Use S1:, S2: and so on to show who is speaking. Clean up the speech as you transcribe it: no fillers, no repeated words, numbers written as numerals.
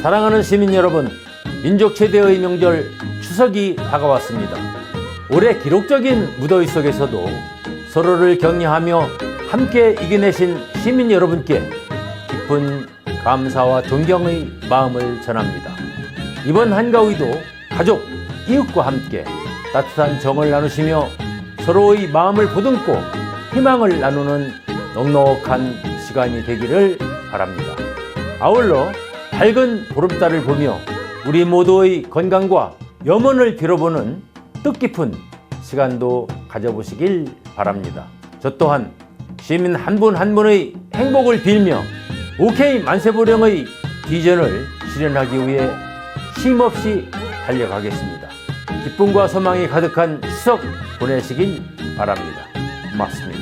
S1: 사랑하는 시민 여러분, 민족 최대의 명절 추석이 다가왔습니다. 올해 기록적인 무더위 속에서도 서로를 격려하며 함께 이겨내신 시민 여러분께 깊은 감사와 존경의 마음을 전합니다. 이번 한가위도 가족, 이웃과 함께 따뜻한 정을 나누시며 서로의 마음을 보듬고 희망을 나누는 넉넉한 시간이 되기를 바랍니다. 아울러 밝은 보름달을 보며 우리 모두의 건강과 염원을 빌어보는 뜻깊은 시간도 가져보시길 바랍니다. 저 또한 시민 한 분 한 분의 행복을 빌며 OK 만세보령의 비전을 실현하기 위해 쉼없이 달려가겠습니다. 기쁨과 소망이 가득한 추석 보내시길 바랍니다. 고맙습니다.